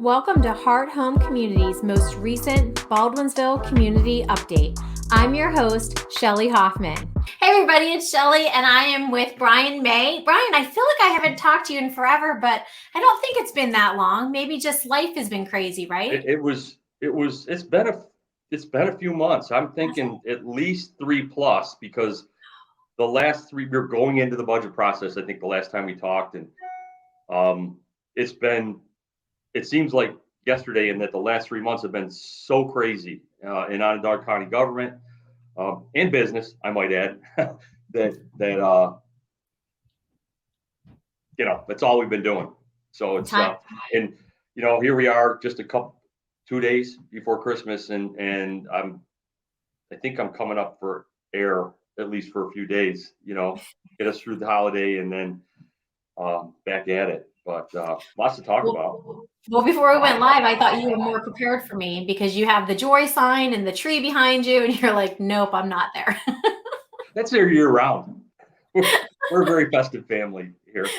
Welcome to Heart Home Community's most recent Baldwinsville Community Update. I'm your host, Shelley Hoffman. Hey everybody, it's Shelley and I am with Brian May. Brian, I feel like I haven't talked to you in forever, but I don't think it's been that long. Maybe just life has been crazy, right? It's been a few months. I'm thinking at least 3+ because the last three, we're going into the budget process. I think the last time we talked, and it seems like yesterday, and that the last 3 months have been so crazy in Onondaga County government and business, I might add, that that's all we've been doing. So it's and here we are, just 2 days before Christmas, and I think I'm coming up for air at least for a few days. Get us through the holiday and then back at it. But lots to talk about. Well, before we went live, I thought you were more prepared for me because you have the joy sign and the tree behind you, and you're like, nope, I'm not there. That's there year round. We're a very festive family here at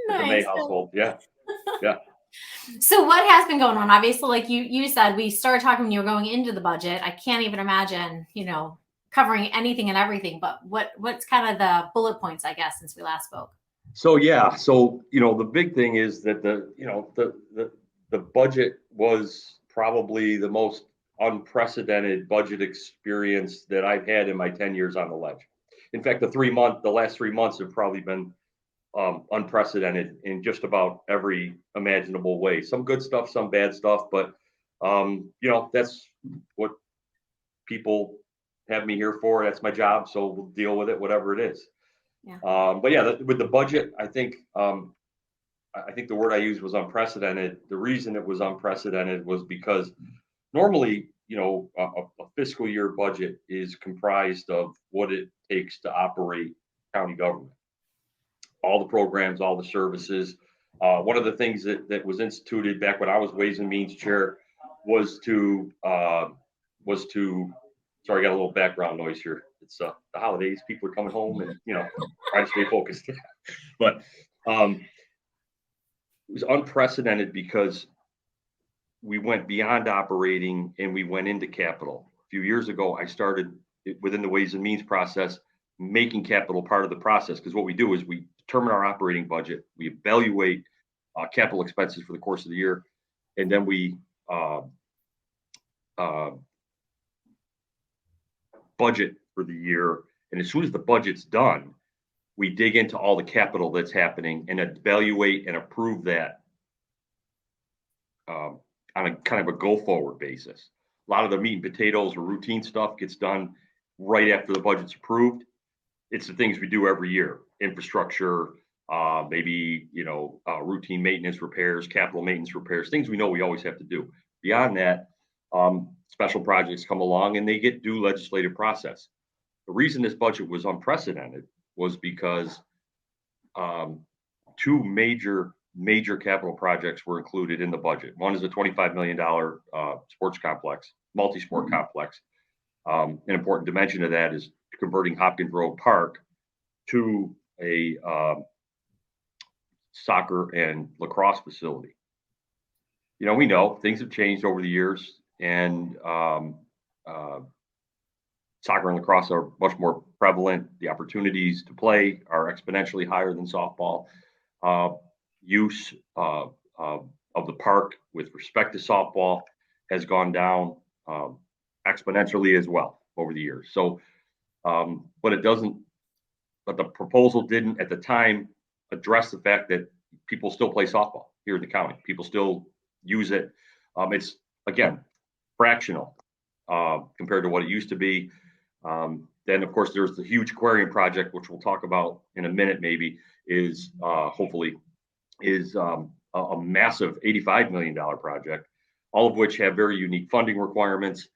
the May household. Yeah. So what has been going on? Obviously, like you said, we started talking when you were going into the budget. I can't even imagine, covering anything and everything. But what's kind of the bullet points, I guess, since we last spoke? So the big thing is that the budget was probably the most unprecedented budget experience that I've had in my 10 years on the ledge. In fact, the last 3 months have probably been unprecedented in just about every imaginable way. Some good stuff, some bad stuff, but that's what people have me here for. That's my job, so we'll deal with it, whatever it is. Yeah. With the budget, I think the word I used was unprecedented. The reason it was unprecedented was because normally, a fiscal year budget is comprised of what it takes to operate county government. All the programs, all the services. One of the things that was instituted back when I was Ways and Means Chair was to sorry, I got a little background noise here. It's the holidays, people are coming home and trying to stay focused. But it was unprecedented because we went beyond operating and we went into capital. A few years ago, I started within the Ways and Means process, making capital part of the process, because what we do is we determine our operating budget, we evaluate capital expenses for the course of the year, and then we budget for the year. And as soon as the budget's done, we dig into all the capital that's happening and evaluate and approve that on a kind of a go forward basis. A lot of the meat and potatoes or routine stuff gets done right after the budget's approved. It's the things we do every year: infrastructure, maybe routine maintenance repairs, capital maintenance repairs, things we know we always have to do. Beyond that, special projects come along and they get due legislative process. The reason this budget was unprecedented was because two major capital projects were included in the budget. One is a $25 million sports complex, multi-sport complex. An important dimension of that is converting Hopkins Road Park to a soccer and lacrosse facility. We know things have changed over the years, and soccer and lacrosse are much more prevalent. The opportunities to play are exponentially higher than softball. Use of the park with respect to softball has gone down exponentially as well over the years. So, but the proposal didn't at the time address the fact that people still play softball here in the county. People still use it. It's, again, fractional compared to what it used to be. Then, of course, there's the huge aquarium project, which we'll talk about in a minute, maybe, is hopefully a massive $85 million project, all of which have very unique funding requirements,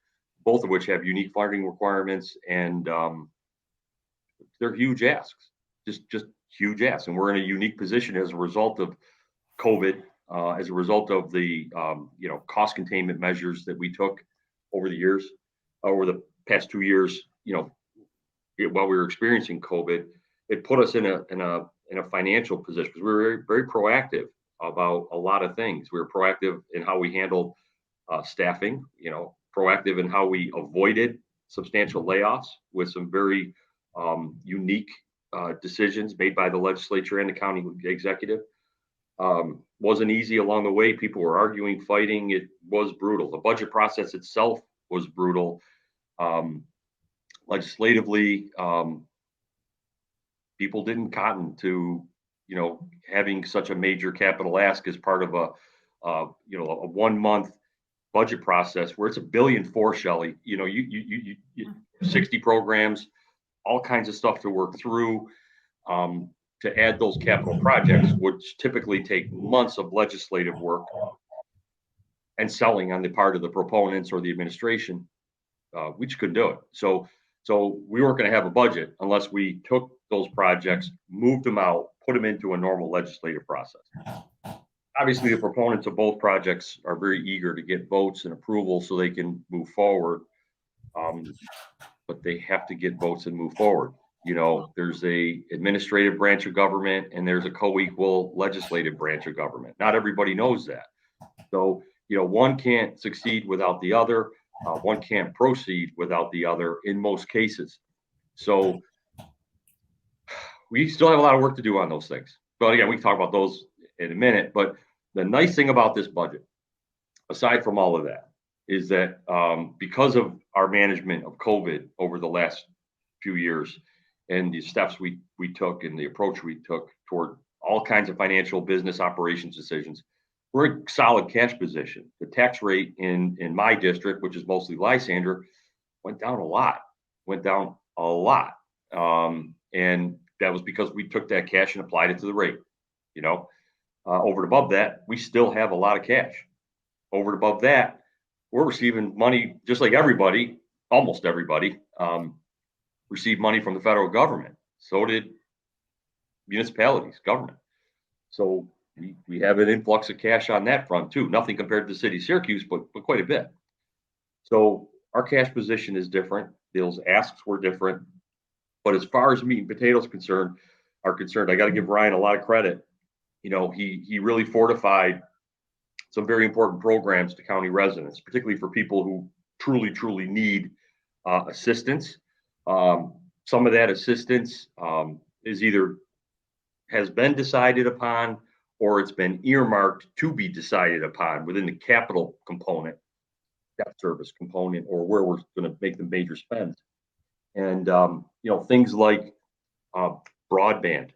both of which have unique funding requirements, and they're huge asks, just huge asks. And we're in a unique position as a result of COVID, as a result of the cost containment measures that we took over the past 2 years. While we were experiencing COVID, it put us in a financial position because we were very, very proactive about a lot of things. We were proactive in how we handled staffing, proactive in how we avoided substantial layoffs with some very unique decisions made by the legislature and the county executive. Wasn't easy along the way. People were arguing, fighting. It was brutal. The budget process itself was brutal. Legislatively, people didn't cotton to, having such a major capital ask as part of a 1 month budget process where it's $1.4 billion, Shelley. You 60 programs, all kinds of stuff to work through. To add those capital projects, which typically take months of legislative work and selling on the part of the proponents or the administration, we just couldn't do it. So we weren't going to have a budget unless we took those projects, moved them out, put them into a normal legislative process. Obviously, the proponents of both projects are very eager to get votes and approval so they can move forward, but they have to get votes and move forward. There's a administrative branch of government and there's a co-equal legislative branch of government. Not everybody knows that. So, one can't succeed without the other. One can't proceed without the other in most cases. So we still have a lot of work to do on those things. But again, we can talk about those in a minute. But the nice thing about this budget, aside from all of that, is that because of our management of COVID over the last few years, and the steps we took and the approach we took toward all kinds of financial business operations decisions, we're in solid cash position. The tax rate in my district, which is mostly Lysander, went down a lot. And that was because we took that cash and applied it to the rate. Over and above that, we still have a lot of cash. Over and above that, we're receiving money just like everybody, almost everybody. Received money from the federal government. So did municipalities, government. So we have an influx of cash on that front too. Nothing compared to the city of Syracuse, but quite a bit. So our cash position is different. Those asks were different. But as far as meat and potatoes are concerned, I got to give Ryan a lot of credit. He really fortified some very important programs to county residents, particularly for people who truly need assistance. Some of that assistance has been decided upon, or it's been earmarked to be decided upon within the capital component, debt service component, or where we're going to make the major spends. And things like broadband,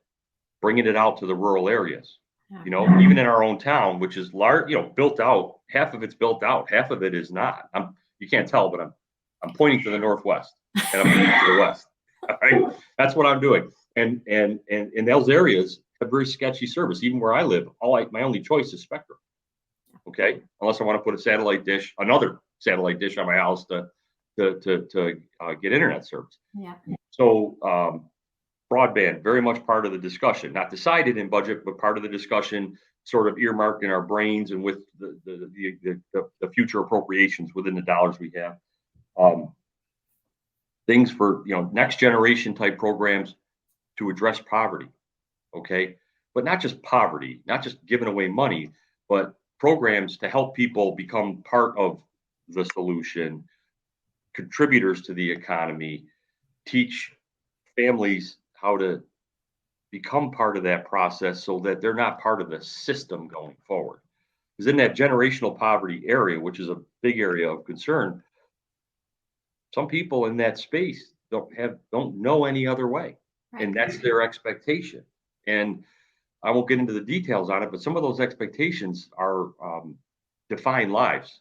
bringing it out to the rural areas. Even in our own town, which is large, built out. Half of it's built out, half of it is not. You can't tell, but I'm pointing to the northwest and I'm pointing to the west. All right, that's what I'm doing. And in those areas have very sketchy service. Even where I live, my only choice is Spectrum. Okay, unless I want to put another satellite dish on my house to get internet service. Yeah. So broadband, very much part of the discussion, not decided in budget, but part of the discussion, sort of earmarked in our brains and with the future appropriations within the dollars we have. Things for next generation type programs to address poverty, okay, but not just poverty, not just giving away money, but programs to help people become part of the solution, contributors to the economy, teach families how to become part of that process so that they're not part of the system going forward. Because in that generational poverty area, which is a big area of concern, some people in that space don't know any other way. Right. And that's their expectation. And I won't get into the details on it, but some of those expectations are define lives.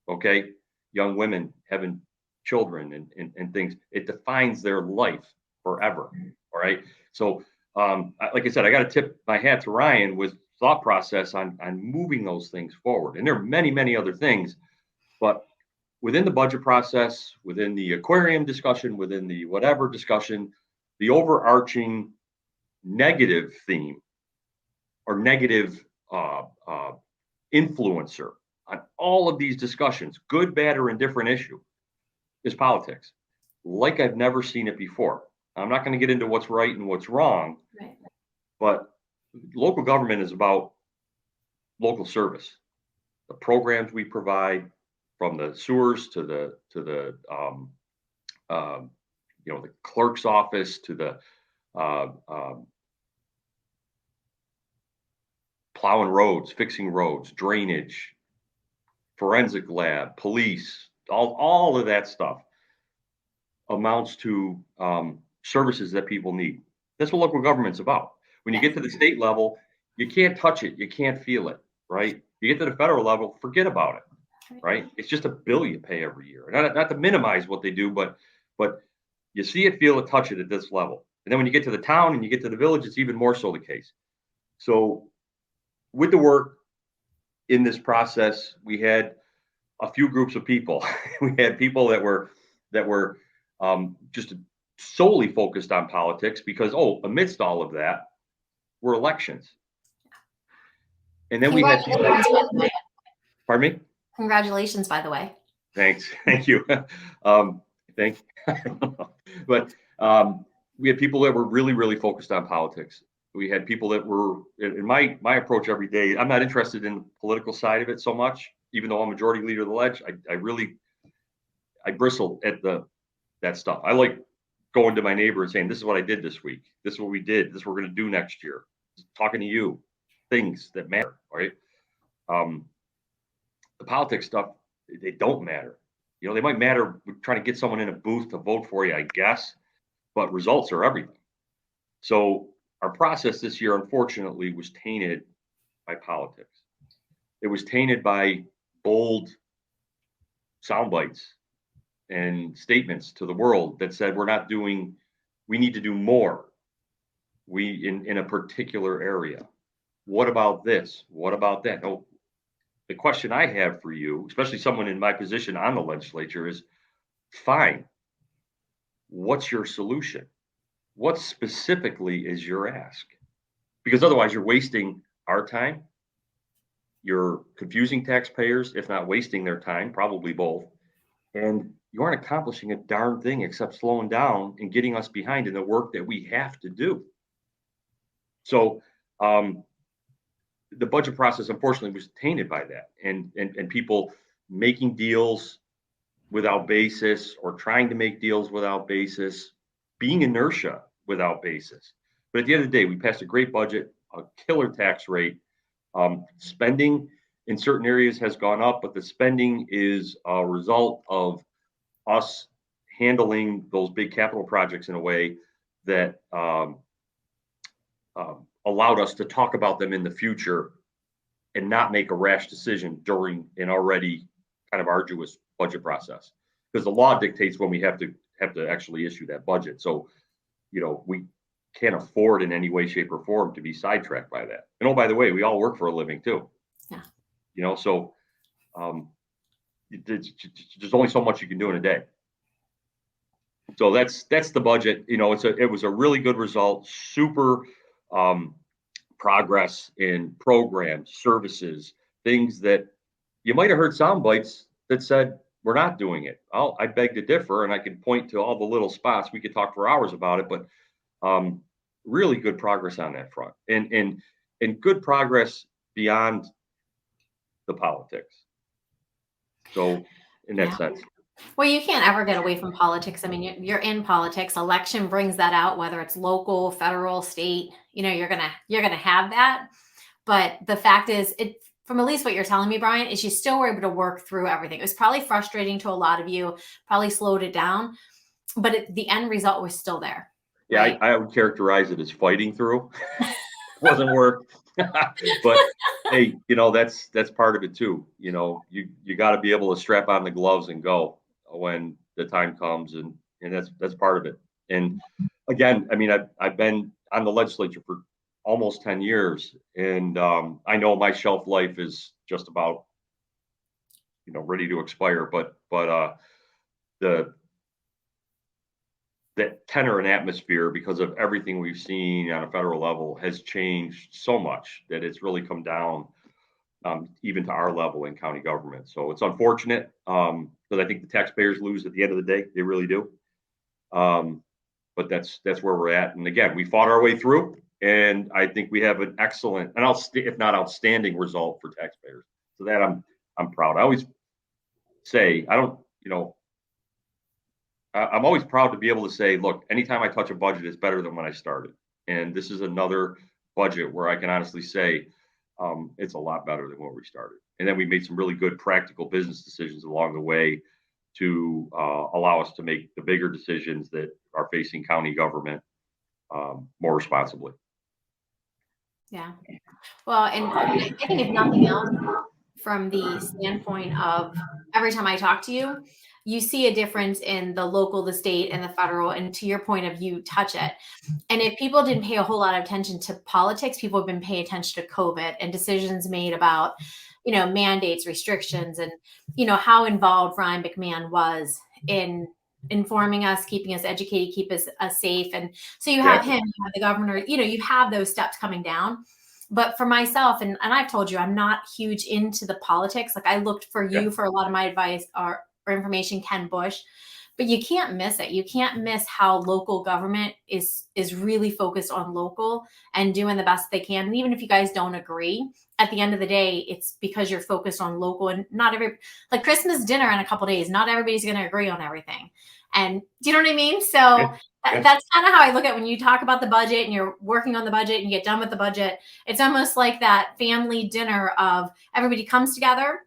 Okay. Young women having children and things, it defines their life forever. All right. So, like I said, I got to tip my hat to Ryan with thought process on moving those things forward. And there are many, many other things, but within the budget process, within the aquarium discussion, within the whatever discussion, the overarching negative theme or negative influencer on all of these discussions, good, bad, or indifferent issue, is politics. Like I've never seen it before. I'm not going to get into what's right and what's wrong, right. But local government is about local service, the programs we provide, from the sewers to the the clerk's office to the uh, um, plowing roads, fixing roads, drainage, forensic lab, police, all of that stuff amounts to services that people need. That's what local government's about. When you Yes. get to the state level, you can't touch it, you can't feel it, right? You get to the federal level, forget about it, right? It's just a bill you pay every year. Not to minimize what they do, but you see it, feel it, touch it at this level. And then when you get to the town and you get to the village, it's even more so the case. So with the work in this process, we had a few groups of people. We had people that were just solely focused on politics because, amidst all of that were elections. And then we had people. Congratulations, by the way. Pardon me? Congratulations, by the way. Thanks. Thank you. Thank But we had people that were really, really focused on politics. We had people that were, in my approach every day, I'm not interested in the political side of it so much, even though I'm majority leader of the ledge. I bristle at that stuff. I like going to my neighbor and saying, this is what I did this week. This is what we did. This is what we're going to do next year. Talking to you, things that matter, right? The politics stuff, they don't matter. They might matter trying to get someone in a booth to vote for you, I guess, but results are everything. So our process this year, unfortunately, was tainted by politics. It was tainted by bold sound bites and statements to the world that said we need to do more. In a particular area. What about this? What about that? No, the question I have for you, especially someone in my position on the legislature, is fine. What's your solution? What specifically is your ask? Because otherwise you're wasting our time. You're confusing taxpayers, if not wasting their time, probably both. And you aren't accomplishing a darn thing except slowing down and getting us behind in the work that we have to do. So the budget process, unfortunately, was tainted by that, and people making deals without basis or trying to make deals without basis, being inertia without basis. But at the end of the day, we passed a great budget, a killer tax rate. Spending in certain areas has gone up, but the spending is a result of us handling those big capital projects in a way that allowed us to talk about them in the future and not make a rash decision during an already kind of arduous budget process. Because the law dictates when we have to actually issue that budget. So, we can't afford in any way, shape, or form to be sidetracked by that. And by the way, we all work for a living too. Yeah. So there's only so much you can do in a day. So that's the budget. It was a really good result. Super progress in programs, services, things that you might have heard sound bites that said we're not doing it. I beg to differ, and I can point to all the little spots. We could talk for hours about it, but really good progress on that front, and good progress beyond the politics. So in that sense. Well, you can't ever get away from politics. I mean, you're in politics. Election brings that out, whether it's local, federal, state. You're gonna have that. But the fact is, from at least what you're telling me, Brian, is you still were able to work through everything. It was probably frustrating to a lot of you, probably slowed it down, but the end result was still there. Yeah, right? I would characterize it as fighting through. Wasn't work. But hey, that's part of it too. You got to be able to strap on the gloves and go when the time comes, and that's part of it. And again, I mean, I've been on the legislature for almost 10 years, and I know my shelf life is just about ready to expire. But that tenor and atmosphere, because of everything we've seen on a federal level, has changed so much that it's really come down even to our level in county government. So it's unfortunate because I think the taxpayers lose at the end of the day. They really do. But that's where we're at. And again, we fought our way through. And I think we have an excellent, and if not outstanding, result for taxpayers. So that I'm proud. I always say I don't, I'm always proud to be able to say, look, anytime I touch a budget, it's better than when I started. And this is another budget where I can honestly say it's a lot better than when we started. And then we made some really good practical business decisions along the way to allow us to make the bigger decisions that are facing county government more responsibly. Yeah. Well, and I think if nothing else, from the standpoint of every time I talk to you, you see a difference in the local, the state, and the federal. And to your point of you touch it. And if people didn't pay a whole lot of attention to politics, people have been paying attention to COVID and decisions made about, mandates, restrictions, and, how involved Ryan McMahon was in informing us, keeping us educated, keep us safe. And so you have him, you have the governor, you have those steps coming down. But for myself, and I've told you, I'm not huge into the politics. Like I looked for you for a lot of my advice or information, Ken Bush, but you can't miss it. You can't miss how local government is really focused on local and doing the best they can. And even if you guys don't agree, at the end of the day, it's because you're focused on local, and not like Christmas dinner in a couple of days, not everybody's going to agree on everything. And do you know what I mean? So that's kind of how I look at when you talk about the budget and you're working on the budget and you get done with the budget. It's almost like that family dinner of everybody comes together.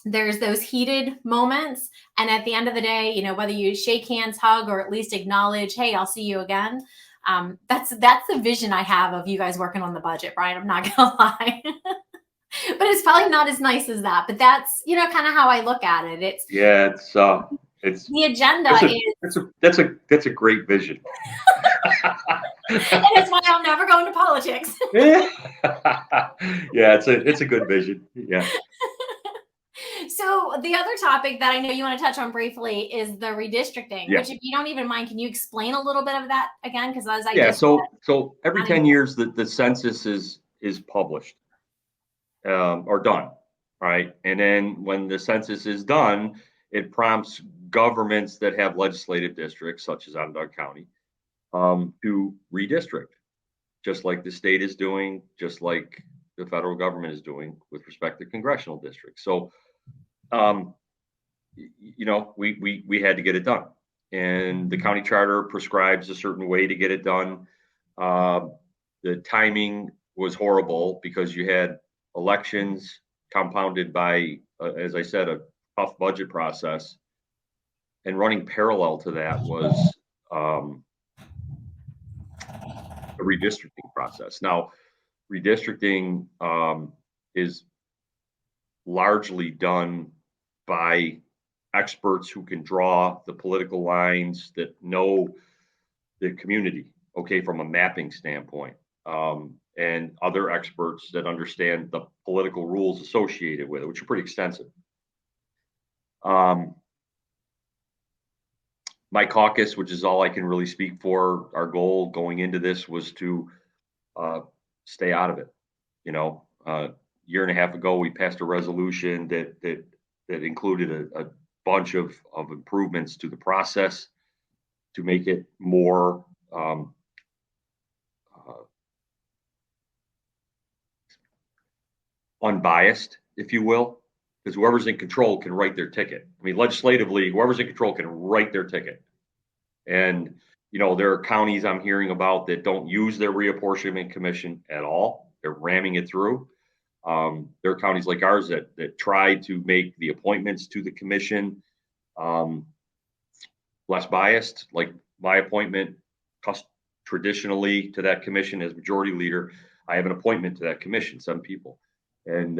There's those heated moments. And at the end of the day, whether you shake hands, hug, or at least acknowledge, hey, I'll see you again. That's the vision I have of you guys working on the budget, Brian. I'm not going to lie. But it's probably not as nice as that. But that's, kind of how I look at it. It's the agenda that's a great vision. And it's why I'll never go into politics. Yeah, it's a good vision. Yeah. So the other topic that I know you want to touch on briefly is the redistricting, which if you don't even mind, can you explain a little bit of that again? Because so every 10 years the census is published or done, right? And then when the census is done, it prompts governments that have legislative districts, such as Onondaga County, to redistrict, just like the state is doing, just like the federal government is doing with respect to congressional districts. So, we had to get it done, and the county charter prescribes a certain way to get it done. The timing was horrible because you had elections compounded by, as I said, a tough budget process, and running parallel to that was a redistricting process. Now, redistricting is largely done by experts who can draw the political lines, that know the community, from a mapping standpoint, and other experts that understand the political rules associated with it, which are pretty extensive. My caucus, which is all I can really speak for, our goal going into this was to stay out of it. A year and a half ago, we passed a resolution that included a bunch of improvements to the process to make it more unbiased, if you will, because whoever's in control can write their ticket. I mean, legislatively, whoever's in control can write their ticket. And, there are counties I'm hearing about that don't use their reapportionment commission at all. They're ramming it through. There are counties like ours that try to make the appointments to the commission less biased. Like my appointment, traditionally to that commission as majority leader, I have an appointment to that commission, 7 people. And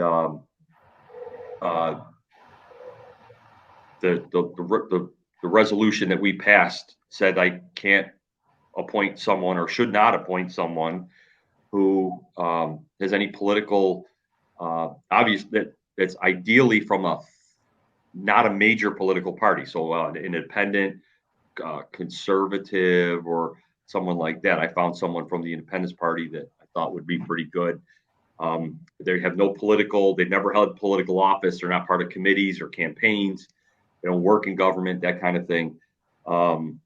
the resolution that we passed said I can't appoint someone, or should not appoint someone, who has any political that's ideally from not a major political party. So an independent, conservative, or someone like that. I found someone from the Independence Party that I thought would be pretty good. They have no political, they've never held political office. They're not part of committees or campaigns. They don't work in government, that kind of thing. And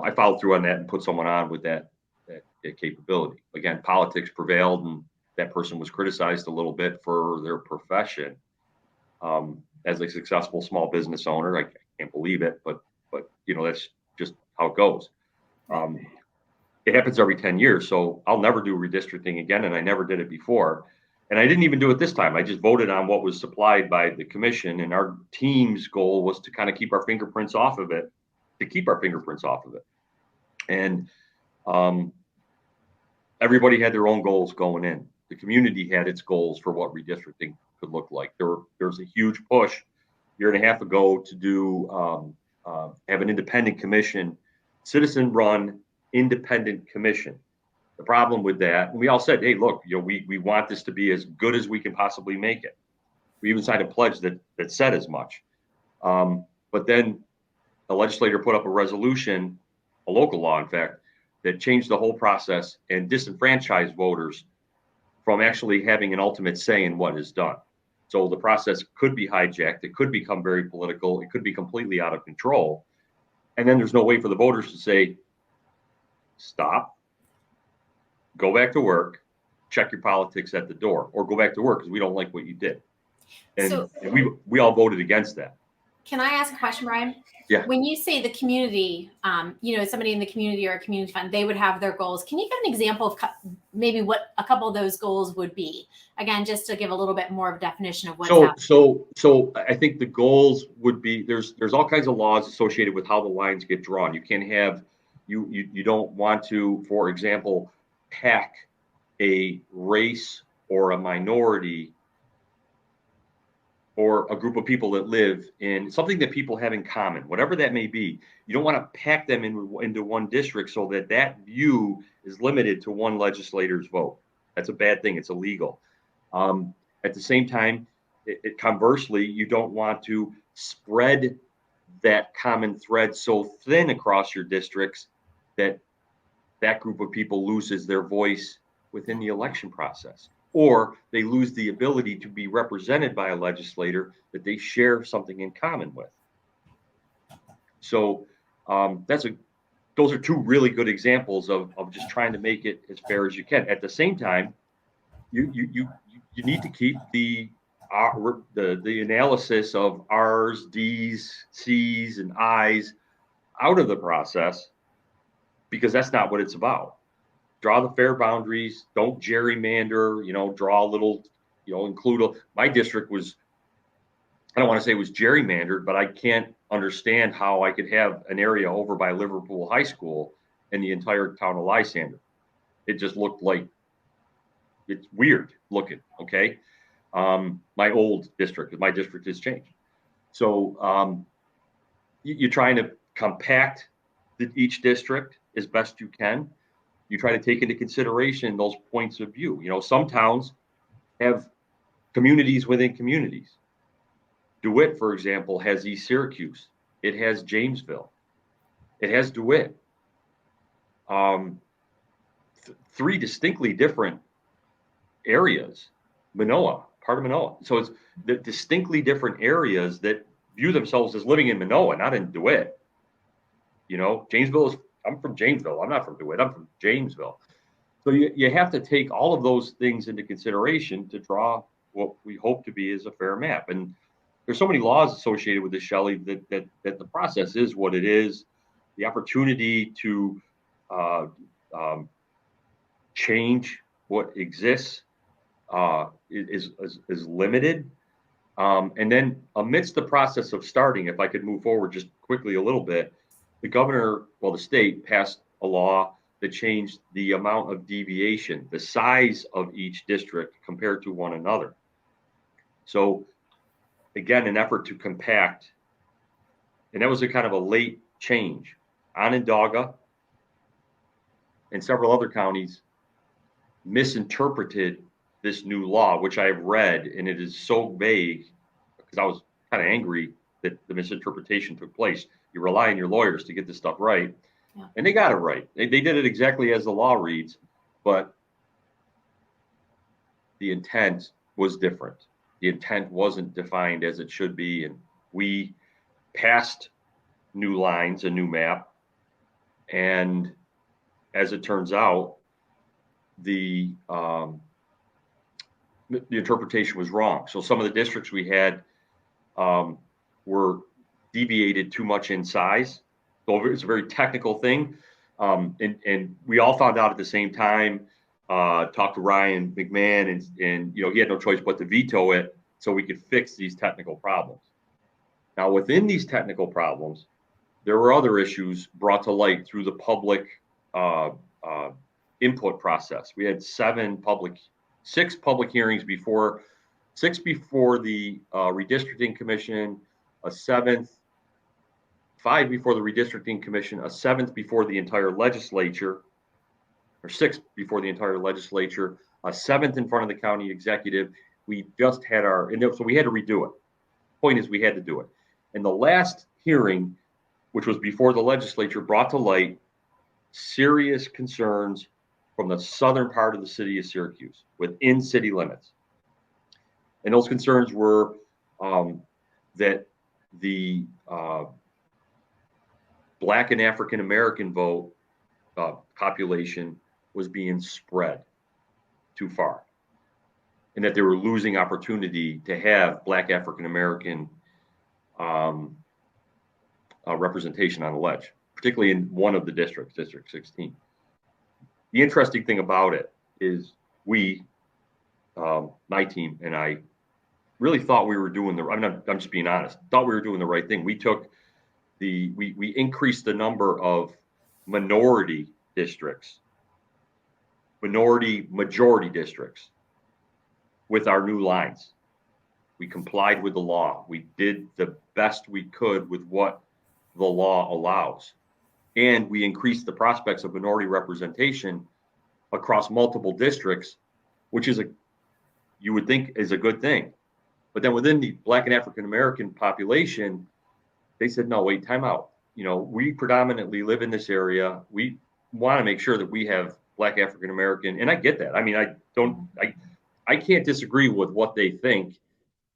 I followed through on that and put someone on with that capability. Again, politics prevailed, and that person was criticized a little bit for their profession. As a successful small business owner, I can't believe it, but that's just how it goes. It happens every 10 years, so I'll never do redistricting again, and I never did it before. And I didn't even do it this time. I just voted on what was supplied by the commission, and our team's goal was to kind of keep our fingerprints off of it, And everybody had their own goals going in. The community had its goals for what redistricting could look like. There was a huge push a year and a half ago to do have an independent commission, citizen-run independent commission. The problem with that, and we all said, hey, look, we want this to be as good as we can possibly make it. We even signed a pledge that said as much. But then the legislator put up a resolution, a local law, in fact, that changed the whole process and disenfranchised voters from actually having an ultimate say in what is done. So the process could be hijacked. It could become very political. It could be completely out of control. And then there's no way for the voters to say, stop, go back to work, check your politics at the door, or go back to work because we don't like what you did. And we all voted against that. Can I ask a question, Brian? Yeah. When you say the community, somebody in the community or a community fund, they would have their goals. Can you give an example of maybe what a couple of those goals would be? Again, just to give a little bit more of a definition of what's happening. So I think the goals would be there's all kinds of laws associated with how the lines get drawn. You can't have you don't want to, for example, pack a race or a minority or a group of people that live in something that people have in common, whatever that may be. You don't want to pack them into one district so that view is limited to one legislator's vote. That's a bad thing. It's illegal. At the same time, conversely, you don't want to spread that common thread so thin across your districts that group of people loses their voice within the election process, or they lose the ability to be represented by a legislator that they share something in common with. So those are two really good examples of just trying to make it as fair as you can. At the same time, you need to keep the analysis of R's, D's, C's, and I's out of the process, because that's not what it's about. Draw the fair boundaries. Don't gerrymander. Draw a little. My district was. I don't want to say it was gerrymandered, but I can't understand how I could have an area over by Liverpool High School and the entire town of Lysander. It just looked like it's weird looking. Okay, my old district. My district has changed. So you're trying to compact each district as best you can. You try to take into consideration those points of view. Some towns have communities within communities. DeWitt, for example, has East Syracuse. It has Jamesville. It has DeWitt. Three distinctly different areas. Manoa, part of Manoa. So it's the distinctly different areas that view themselves as living in Manoa, not in DeWitt. Jamesville is. I'm from Janesville. I'm not from DeWitt. I'm from Jamesville. So you have to take all of those things into consideration to draw what we hope to be as a fair map. And there's so many laws associated with this, Shelley, that the process is what it is. The opportunity to change what exists is limited. And then amidst the process of starting, if I could move forward just quickly a little bit, the state passed a law that changed the amount of deviation, the size of each district compared to one another. So again, an effort to compact, and that was a kind of a late change. Onondaga and several other counties misinterpreted this new law, which I have read, and it is so vague because I was kind of angry that the misinterpretation took place. You rely on your lawyers to get this stuff right. Yeah. And they got it right. They did it exactly as the law reads, but the intent was different. The intent wasn't defined as it should be. And we passed new lines, a new map. And as it turns out, the interpretation was wrong. So some of the districts we had were deviated too much in size. So it's a very technical thing. And we all found out at the same time, talked to Ryan McMahon, and he had no choice but to veto it so we could fix these technical problems. Now, within these technical problems, there were other issues brought to light through the public input process. We had six public hearings before, six before the redistricting commission, a seventh, five before the redistricting commission, a seventh before the entire legislature, or six before the entire legislature, a seventh in front of the county executive. We just had so we had to redo it. Point is, we had to do it. And the last hearing, which was before the legislature, brought to light serious concerns from the southern part of the city of Syracuse within city limits. And those concerns were that the Black and African American vote population was being spread too far, and that they were losing opportunity to have Black African American representation on the ledge, particularly in one of the districts, District 16. The interesting thing about it is my team and I, really thought we were doing I'm just being honest, thought we were doing the right thing. We increased the number of minority districts, majority districts with our new lines. We complied with the law. We did the best we could with what the law allows. And we increased the prospects of minority representation across multiple districts, which you would think is a good thing. But then within the Black and African American population, they said, no, wait, time out. We predominantly live in this area. We want to make sure that we have Black African American, and I get that. I mean, I can't disagree with what they think.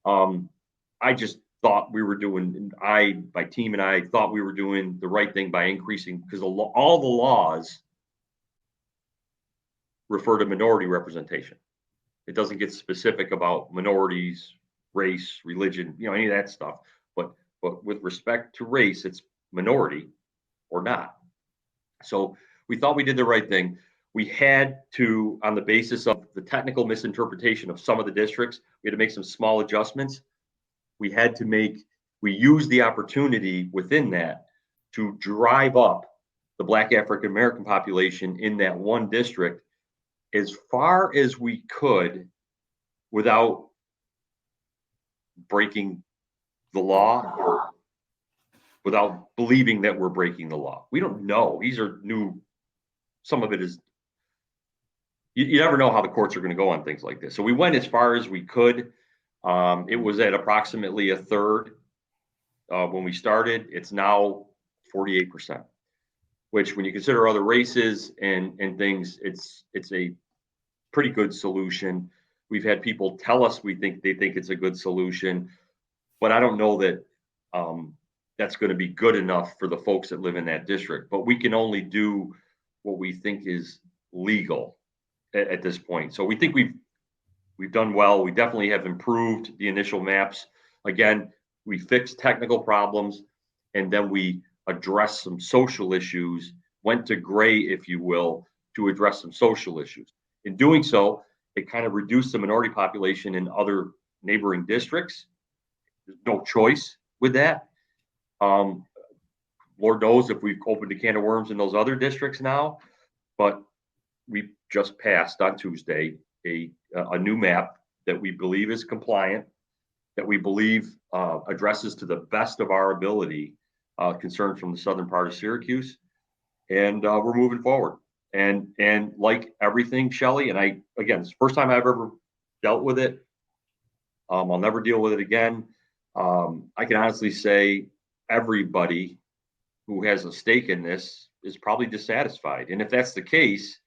I just thought we were doing, my team and I thought we were doing the right thing by increasing, because all the laws refer to minority representation. It doesn't get specific about minorities, race, religion, any of that stuff. But with respect to race, it's minority or not. So we thought we did the right thing. We had to, on the basis of the technical misinterpretation of some of the districts, we had to make some small adjustments. We used the opportunity within that to drive up the Black African American population in that one district as far as we could without breaking the law or without believing that we're breaking the law. We don't know. These are new. Some of it is, you never know how the courts are going to go on things like this. So we went as far as we could. It was at approximately a third when we started. It's now 48%, which when you consider other races and things, it's a pretty good solution. We've had people tell us they think it's a good solution, but I don't know that that's going to be good enough for the folks that live in that district. But we can only do what we think is legal at this point. So we think we've done well. We definitely have improved the initial maps. Again, we fixed technical problems, and then we addressed some social issues, went to gray, if you will, to address some social issues. In doing so, it kind of reduced the minority population in other neighboring districts. There's no choice with that. Lord knows if we've opened a can of worms in those other districts now, but we just passed on Tuesday a new map that we believe is compliant, that we believe addresses to the best of our ability concerns from the southern part of Syracuse, and we're moving forward. And like everything, Shelley, and again, it's the first time I've ever dealt with it. I'll never deal with it again. I can honestly say everybody who has a stake in this is probably dissatisfied. And if that's the case,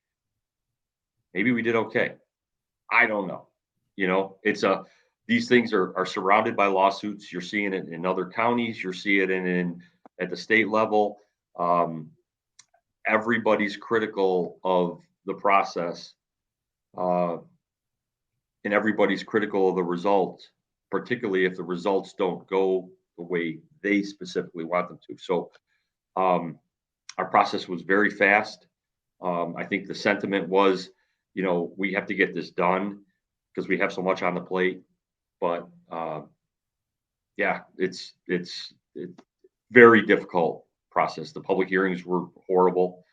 maybe we did okay. I don't know. These things are surrounded by lawsuits. You're seeing it in other counties. You're seeing it at the state level. Everybody's critical of the process. uh, and everybody's critical of the results, particularly if the results don't go the way they specifically want them to. So our process was very fast. I think the sentiment was, we have to get this done because we have so much on the plate. But yeah, it's very difficult process. The public hearings were horrible.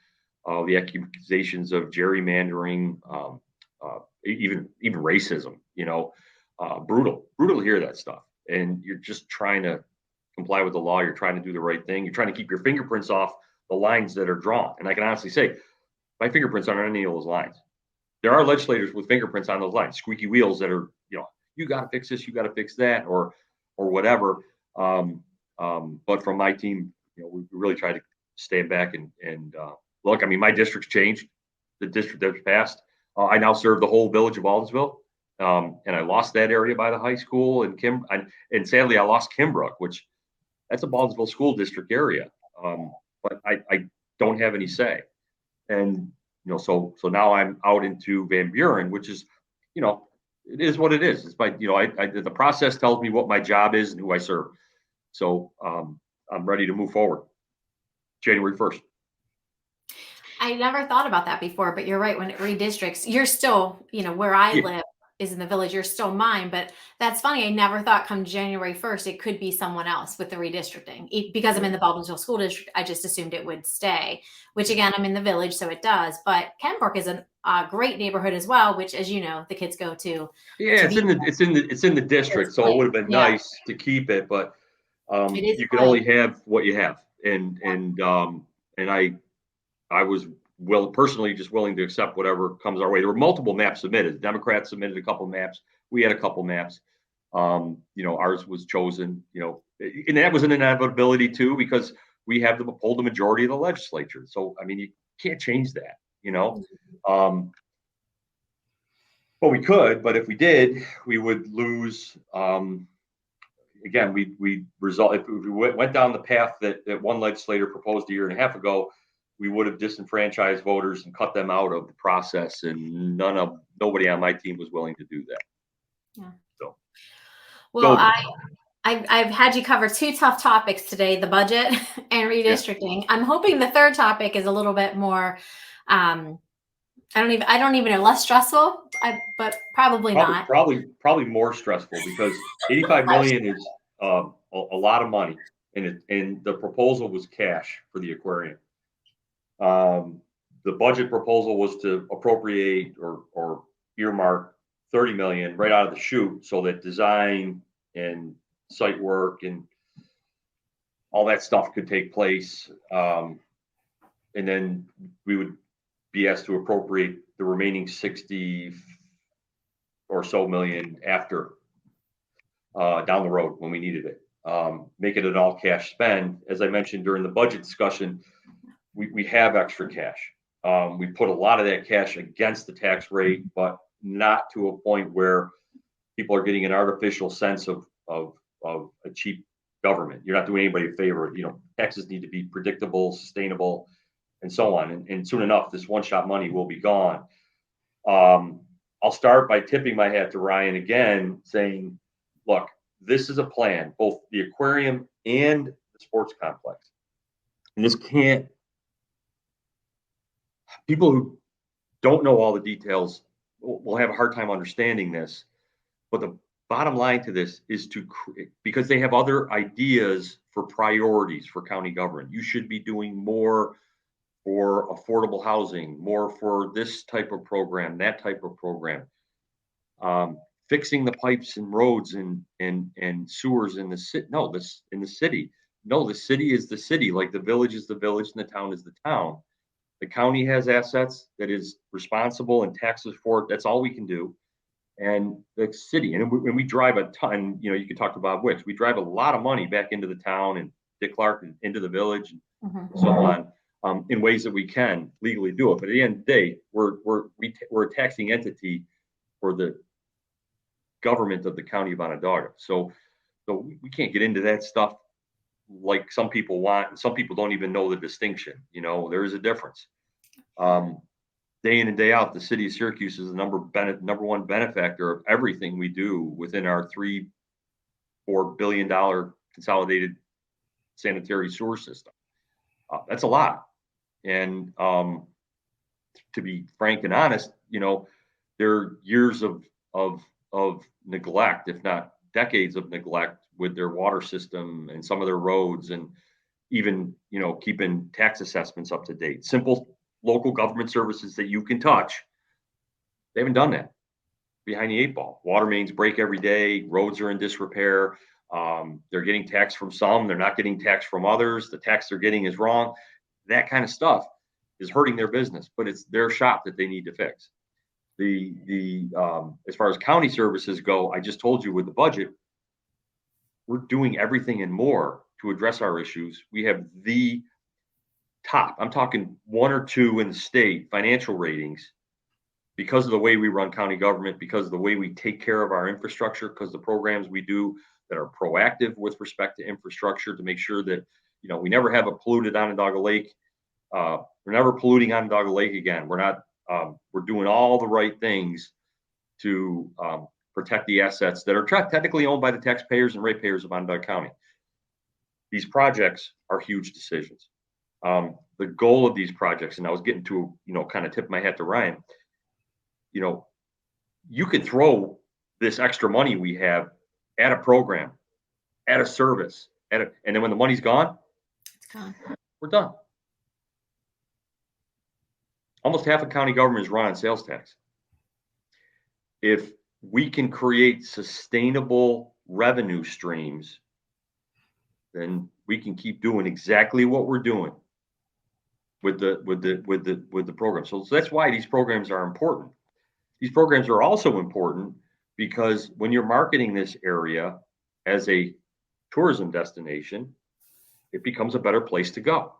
The accusations of gerrymandering, even racism, brutal to hear that stuff. And you're just trying to comply with the law. You're trying to do the right thing. You're trying to keep your fingerprints off the lines that are drawn. And I can honestly say, my fingerprints aren't on any of those lines. There are legislators with fingerprints on those lines, squeaky wheels that are, you got to fix this, you got to fix that, or whatever. But from my team, we really try to stand back and look. I mean, my district's changed. The district that's passed. I now serve the whole village of Baldwinsville, and I lost that area by the high school, and sadly, I lost Kimbrook, which that's a Baldwinsville school district area. But I don't have any say, and so now I'm out into Van Buren, which is, it is what it is. It's my, the process tells me what my job is and who I serve. So I'm ready to move forward. January 1st. I never thought about that before, but you're right. When it redistricts, you're still, where I live is in the village. You're still mine, but that's funny. I never thought come January 1st, it could be someone else with the redistricting. Because I'm in the Baldwinsville School District, I just assumed it would stay, which again, I'm in the village, so it does. But Kenbrook is a great neighborhood as well, which, as you know, the kids go to. Yeah, it's in the district, so it would have been nice to keep it, but you can only have what you have, and I was personally just willing to accept whatever comes our way. There were multiple maps submitted. Democrats submitted a couple maps. We had a couple maps. Ours was chosen. And that was an inevitability too, because we have to hold the majority of the legislature. So I mean, you can't change that. Well, we could, but if we did, we would lose. Again, we result if we went down the path that one legislator proposed a year and a half ago. We would have disenfranchised voters and cut them out of the process, and nobody on my team was willing to do that. Yeah. So, well, I've had you cover two tough topics today: the budget and redistricting. Yeah. I'm hoping the third topic is a little bit more. I don't even know, less stressful, but probably not. Probably more stressful, because 85 million is a lot of money, and the proposal was cash for the aquarium. The budget proposal was to appropriate or earmark 30 million right out of the chute, so that design and site work and all that stuff could take place. And then we would be asked to appropriate the remaining 60 or so million after, down the road when we needed it. Make it an all cash spend. As I mentioned during the budget discussion, we have extra cash. We put a lot of that cash against the tax rate, but not to a point where people are getting an artificial sense of a cheap government. You're not doing anybody a favor. Taxes need to be predictable, sustainable, and so on. And soon enough, this one-shot money will be gone. I'll start by tipping my hat to Ryan again, saying, look, this is a plan, both the aquarium and the sports complex. And this can't, people who don't know all the details will have a hard time understanding this. But the bottom line to this is because they have other ideas for priorities for county government. You should be doing more for affordable housing, more for this type of program, that type of program. Fixing the pipes and roads and sewers in the city. No, in the city. No, the city is the city, like the village is the village and the town is the town. The county has assets that is responsible and taxes for it. That's all we can do. And the city, and we drive a ton, you can talk to Bob Wicks. We drive a lot of money back into the town and Dick Clark and into the village and so on, in ways that we can legally do it. But at the end of the day, we're a taxing entity for the government of the county of Onondaga. So we can't get into that stuff like some people want, and some people don't even know the distinction. There is a difference. day in and day out, the city of Syracuse is the number one benefactor of everything we do within our $3-4 billion consolidated sanitary sewer system. That's a lot. And to be frank and honest, there are years of neglect, if not decades of neglect, with their water system and some of their roads, and even keeping tax assessments up to date. Simple local government services that you can touch. They haven't done that. Behind the eight ball. Water mains break every day. Roads are in disrepair. They're getting taxed from some. They're not getting taxed from others. The tax they're getting is wrong. That kind of stuff is hurting their business, but it's their shop that they need to fix. As far as county services go, I just told you with the budget, we're doing everything and more to address our issues. We have the top, I'm talking 1 or 2 in the state financial ratings, because of the way we run county government, because of the way we take care of our infrastructure, because the programs we do that are proactive with respect to infrastructure to make sure that we never have a polluted Onondaga Lake. We're never polluting Onondaga Lake again. We're doing all the right things to protect the assets that are technically owned by the taxpayers and ratepayers of Onondaga County. These projects are huge decisions. The goal of these projects, and I was getting to, kind of tip my hat to Ryan, you could throw this extra money we have at a program, at a service, and then when the money's gone, It's gone. We're done. Almost half of county government is run on sales tax. If we can create sustainable revenue streams, then we can keep doing exactly what we're doing with the program. So that's why these programs are important. These programs are also important because when you're marketing this area as a tourism destination, it becomes a better place to go.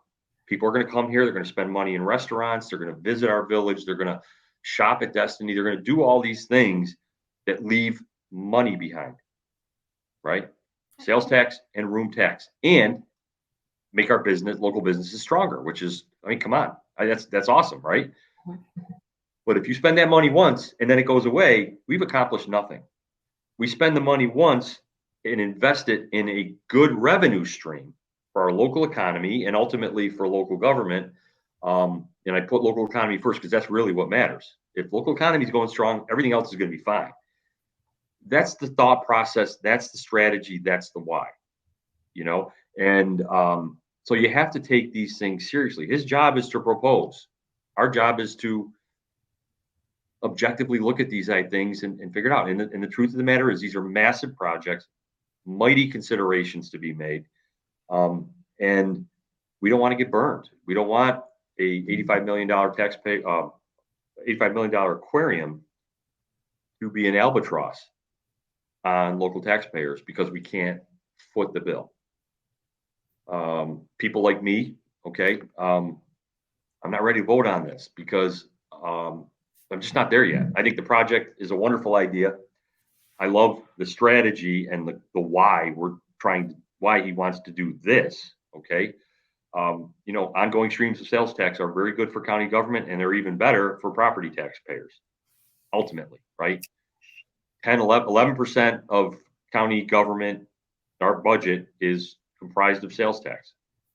People are going to come here. They're going to spend money in restaurants. They're going to visit our village. They're going to shop at Destiny. They're going to do all these things that leave money behind, right? Sales tax and room tax, and make our local businesses stronger, which is, come on. That's awesome, right? But if you spend that money once and then it goes away, we've accomplished nothing. We spend the money once and invest it in a good revenue stream for our local economy and ultimately for local government. And I put local economy first because that's really what matters. If local economy is going strong, everything else is going to be fine. That's the thought process. That's the strategy. That's the why, and so you have to take these things seriously. His job is to propose. Our job is to objectively look at these things and figure it out. And the truth of the matter is these are massive projects, mighty considerations to be made. And we don't want to get burned. We don't want a $85 million $85 million aquarium to be an albatross on local taxpayers because we can't foot the bill. People like me, I'm not ready to vote on this because I'm just not there yet. I think the project is a wonderful idea. I love the strategy and the why why he wants to do this. Ongoing streams of sales tax are very good for county government, and they're even better for property taxpayers. Ultimately, right? 11% of county government, our budget is comprised of sales tax.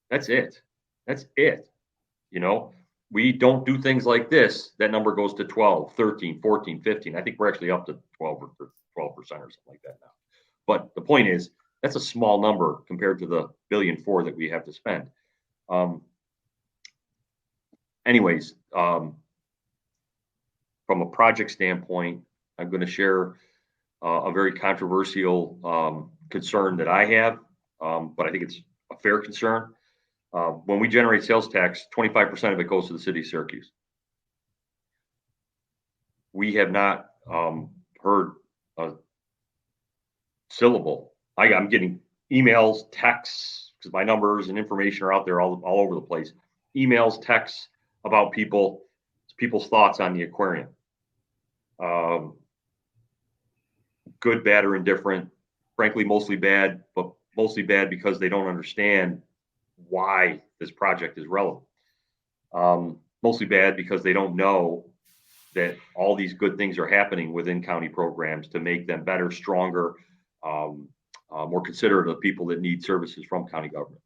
That's it. We don't do things like this. That number goes to 12, 13, 14, 15. I think we're actually up to 12 or 12% or something like that now. But the point is, that's a small number compared to the $1.4 billion that we have to spend. Anyways, from a project standpoint, I'm going to share a very controversial concern that I have, but I think it's a fair concern. When we generate sales tax, 25% of it goes to the city of Syracuse. We have not heard a syllable. I'm getting emails, texts, because my numbers and information are out there all over the place. Emails, texts about people's thoughts on the aquarium. Good, bad, or indifferent. Frankly, mostly bad, but mostly bad because they don't understand why this project is relevant. Mostly bad because they don't know that all these good things are happening within county programs to make them better, stronger, more considerate of people that need services from county government.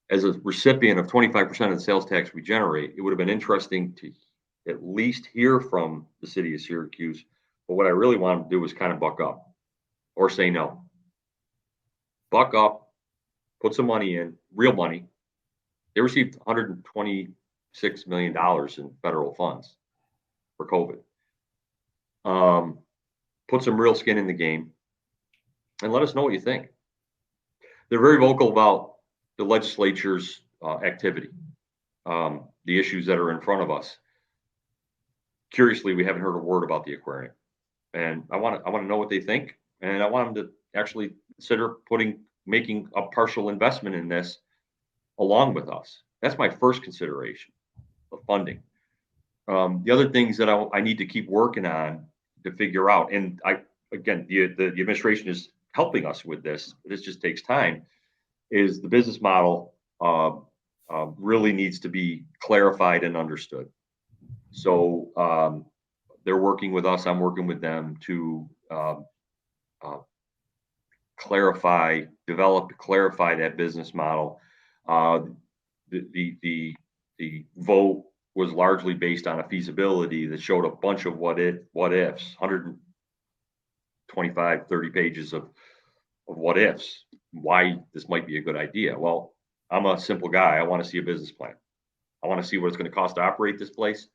As a recipient of 25% of the sales tax we generate, it would have been interesting to at least hear from the city of Syracuse. But what I really wanted to do was kind of buck up or say no. Buck up, put some money in, real money. They received $126 million in federal funds for COVID. Put some real skin in the game and let us know what you think. They're very vocal about the legislature's activity, the issues that are in front of us. Curiously, we haven't heard a word about the aquarium, and I want to know what they think, and I want them to actually consider making a partial investment in this along with us. That's my first consideration of funding. The other things that I need to keep working on to figure out, and the administration is helping us with this. This just takes time. Is the business model really needs to be clarified and understood. So they're working with us. I'm working with them to clarify that business model. The vote was largely based on a feasibility that showed a bunch of what ifs, 125, 30 pages of what ifs, why this might be a good idea. Well, I'm a simple guy. I want to see a business plan. I want to see what it's going to cost to operate this place.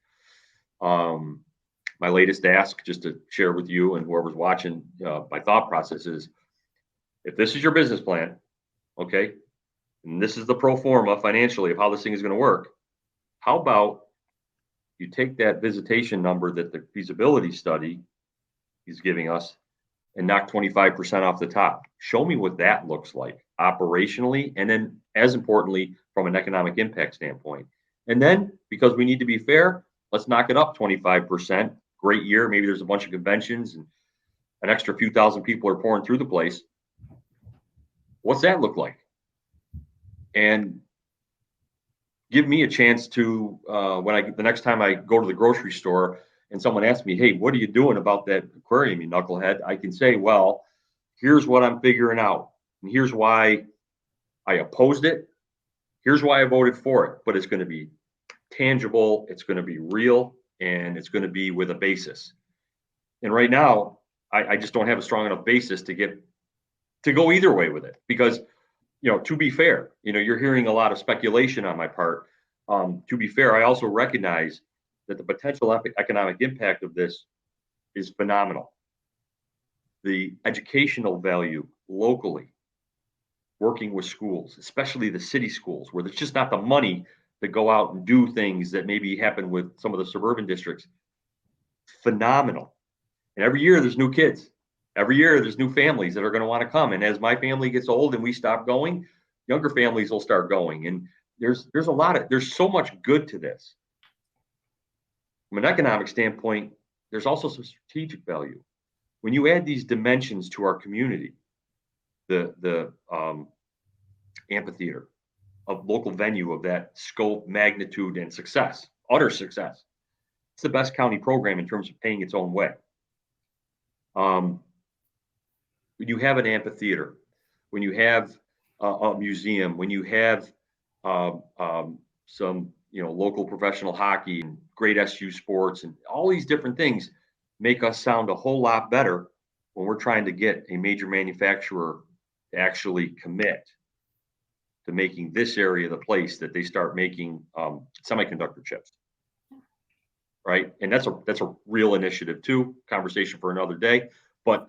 My latest ask, just to share with you and whoever's watching, my thought process is, if this is your business plan, okay, and this is the pro forma financially of how this thing is going to work, how about you take that visitation number that the feasibility study is giving us and knock 25% off the top. Show me what that looks like operationally, and then, as importantly, from an economic impact standpoint. And then, because we need to be fair, let's knock it up 25%. Great year. Maybe there's a bunch of conventions and an extra few thousand people are pouring through the place. What's that look like? And give me a chance to, the next time I go to the grocery store and someone asks me, hey, what are you doing about that aquarium, you knucklehead? I can say, well, here's what I'm figuring out. And here's why I opposed it. Here's why I voted for it. But it's going to be tangible. It's going to be real. And it's going to be with a basis. And right now, I just don't have a strong enough basis to go either way with it. Because, to be fair, you're hearing a lot of speculation on my part. To be fair, I also recognize that the potential economic impact of this is phenomenal. The educational value locally, working with schools, especially the city schools, where there's just not the money to go out and do things that maybe happen with some of the suburban districts, phenomenal. And every year there's new kids. Every year there's new families that are going to want to come. And as my family gets old and we stop going, younger families will start going. And there's so much good to this. From an economic standpoint, there's also some strategic value. When you add these dimensions to our community, the amphitheater, a local venue of that scope, magnitude, and success, utter success. It's the best county program in terms of paying its own way. When you have an amphitheater, when you have a museum, when you have some local professional hockey and great SU sports and all these different things make us sound a whole lot better when we're trying to get a major manufacturer to actually commit to making this area the place that they start making semiconductor chips. Right. And that's a real initiative too, conversation for another day, but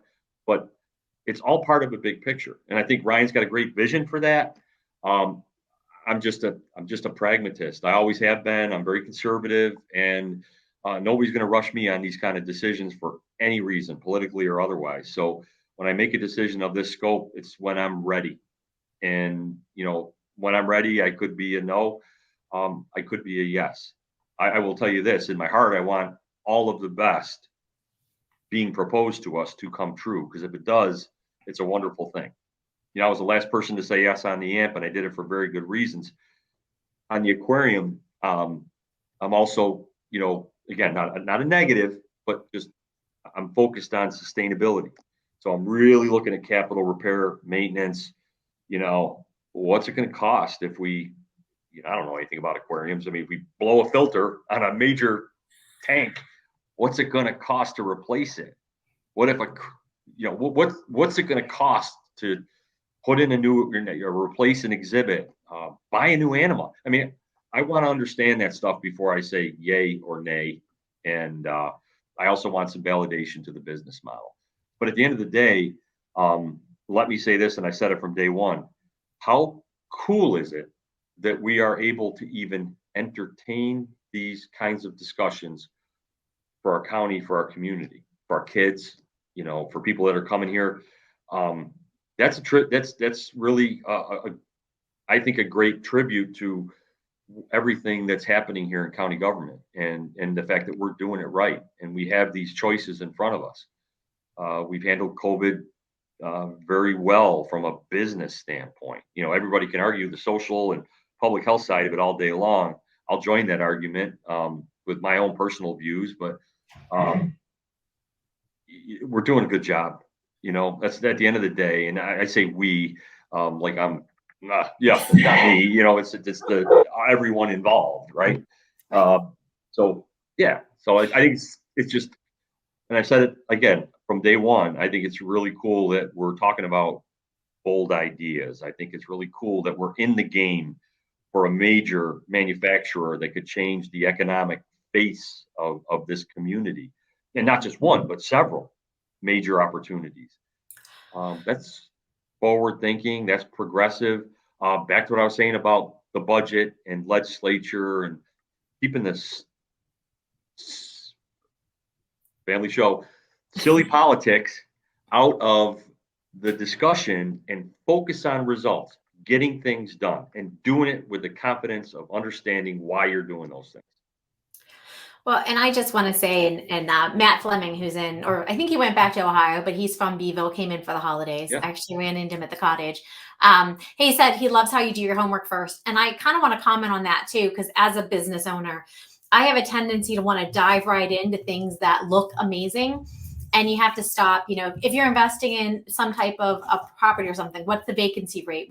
it's all part of a big picture. And I think Ryan's got a great vision for that. I'm just a pragmatist. I always have been. I'm very conservative, and nobody's going to rush me on these kind of decisions for any reason, politically or otherwise. So when I make a decision of this scope, it's when I'm ready. And when I'm ready, I could be a no, I could be a yes. I will tell you this: in my heart, I want all of the best being proposed to us to come true. Because if it does, it's a wonderful thing. I was the last person to say yes on the AMP, and I did it for very good reasons. On the aquarium, I'm also, again, not a negative, but just I'm focused on sustainability. So I'm really looking at capital repair, maintenance. What's it going to cost if we, I don't know anything about aquariums. I mean, if we blow a filter on a major tank, what's it going to cost to replace it? What if what's it going to cost to put in a new, or replace an exhibit, buy a new animal? I mean, I want to understand that stuff before I say yay or nay. And I also want some validation to the business model. But at the end of the day, let me say this, and I said it from day one. How cool is it that we are able to even entertain these kinds of discussions for our county, for our community, for our kids, for people that are coming here? That's that's really I think a great tribute to everything that's happening here in county government, and the fact that we're doing it right, and we have these choices in front of us. We've handled COVID very well from a business standpoint. Everybody can argue the social and public health side of it all day long. I'll join that argument with my own personal views, but we're doing a good job. That's at the end of the day, and I say we, like I'm, yeah, not me. It's the everyone involved, right? So yeah, so I think it's just, and I've said it again from day one. I think it's really cool that we're talking about bold ideas. I think it's really cool that we're in the game for a major manufacturer that could change the economic face of this community, and not just one, but several major opportunities. That's forward thinking. That's progressive. Back to what I was saying about the budget and legislature and keeping this family show, silly politics out of the discussion and focus on results, getting things done, and doing it with the confidence of understanding why you're doing those things. Well, and I just want to say, and Matt Fleming, who's in, or I think he went back to Ohio, but he's from Beeville, came in for the holidays. Yeah. I actually ran into him at the cottage. He said he loves how you do your homework first. And I kind of want to comment on that too, because as a business owner, I have a tendency to want to dive right into things that look amazing. And you have to stop, if you're investing in some type of a property or something, what's the vacancy rate?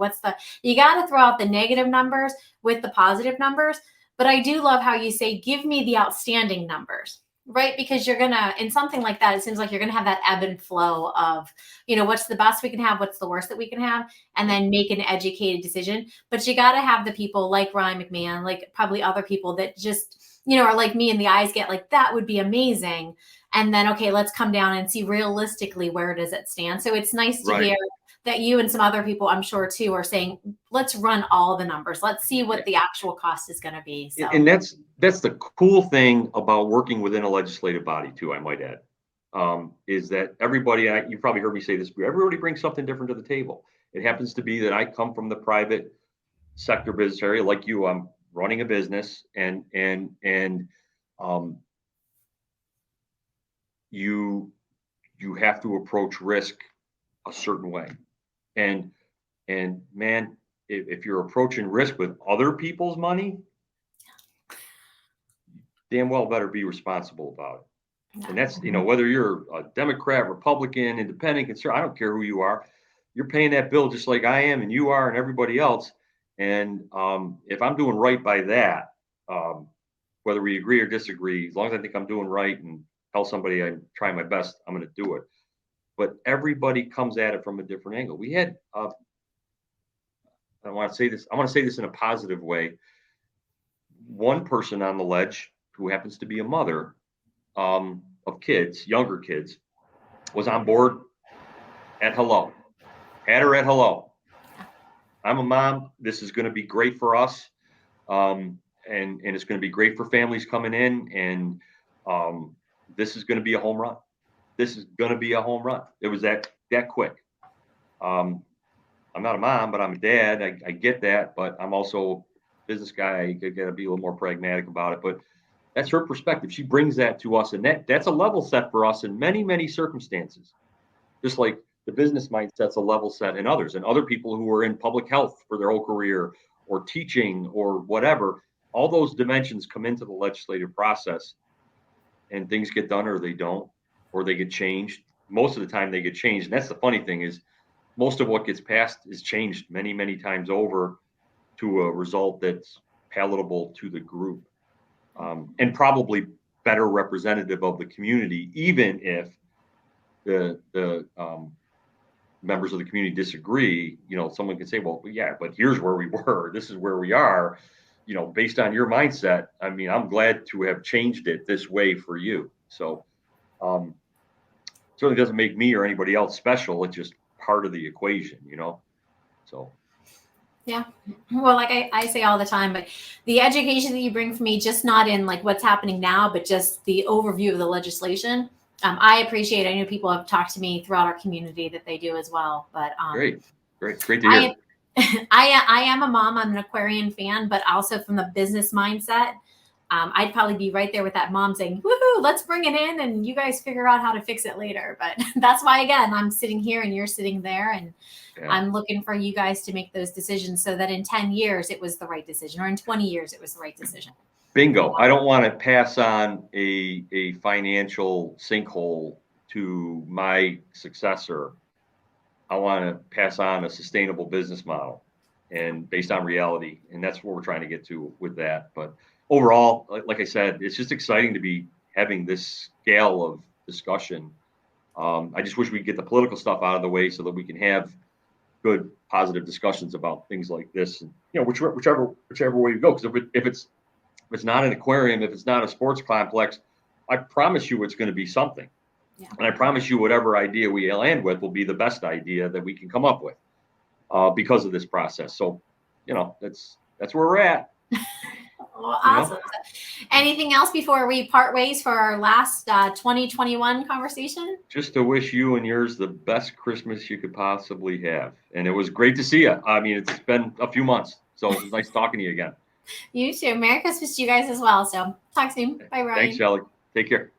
You got to throw out the negative numbers with the positive numbers. But I do love how you say, give me the outstanding numbers, right? Because you're going to, in something like that, it seems like you're going to have that ebb and flow of, what's the best we can have, what's the worst that we can have, and then make an educated decision. But you got to have the people like Ryan McMahon, like probably other people that just, are like me, and the eyes get like, that would be amazing. And then, okay, let's come down and see realistically where does it stand. So it's nice to hear that you and some other people, I'm sure too, are saying, let's run all the numbers. Let's see what the actual cost is going to be. So. And that's the cool thing about working within a legislative body too, I might add, is that everybody, you probably heard me say this, everybody brings something different to the table. It happens to be that I come from the private sector business area, like you. I'm running a business, and you have to approach risk a certain way. And man, if you're approaching risk with other people's money, damn well better be responsible about it. And that's, whether you're a Democrat, Republican, Independent, conservative, I don't care who you are, you're paying that bill just like I am and you are and everybody else. And if I'm doing right by that, whether we agree or disagree, as long as I think I'm doing right and tell somebody I'm trying my best, I'm going to do it. But everybody comes at it from a different angle. We had, I want to say this in a positive way. One person on the ledge who happens to be a mother of kids, younger kids, was on board at hello. Had her at hello. I'm a mom. This is going to be great for us. And it's going to be great for families coming in. And this is going to be a home run. This is going to be a home run. It was that quick. I'm not a mom, but I'm a dad. I get that, but I'm also a business guy. I got to be a little more pragmatic about it. But that's her perspective. She brings that to us, and that's a level set for us in many, many circumstances. Just like the business mindset's a level set in others, and other people who are in public health for their whole career, or teaching, or whatever. all those dimensions come into the legislative process, and things get done or they don't, or they get changed. Most of the time they get changed. And that's the funny thing is most of what gets passed is changed many, many times over to a result that's palatable to the group, and probably better representative of the community, even if the members of the community disagree. Someone can say, well, yeah, but here's where we were. This is where we are. Based on your mindset, I mean, I'm glad to have changed it this way for you. So certainly doesn't make me or anybody else special. It's just part of the equation, So. Yeah. Well, like I say all the time, but the education that you bring for me, just not in like what's happening now, but just the overview of the legislation. I appreciate. I know people have talked to me throughout our community that they do as well. But Great to hear. I am a mom. I'm an aquarium fan, but also from the business mindset. I'd probably be right there with that mom saying, woohoo, let's bring it in and you guys figure out how to fix it later. But that's why, again, I'm sitting here and you're sitting there, and I'm looking for you guys to make those decisions so that in 10 years it was the right decision, or in 20 years it was the right decision. Bingo. I don't want to pass on a financial sinkhole to my successor. I want to pass on a sustainable business model and based on reality. And that's what we're trying to get to with that. But overall, like I said, it's just exciting to be having this scale of discussion. I just wish we could get the political stuff out of the way so that we can have good, positive discussions about things like this. And whichever way you go, because if it's not an aquarium, if it's not a sports complex, I promise you it's going to be something. Yeah. And I promise you whatever idea we land with will be the best idea that we can come up with because of this process. So, that's where we're at. Well, awesome. Anything else before we part ways for our last 2021 conversation? Just to wish you and yours the best Christmas you could possibly have. And it was great to see you. I mean, it's been a few months, so it was nice talking to you again. You too. Merry Christmas to you guys as well. So talk soon. Bye, Ryan. Thanks, Shelley. Take care.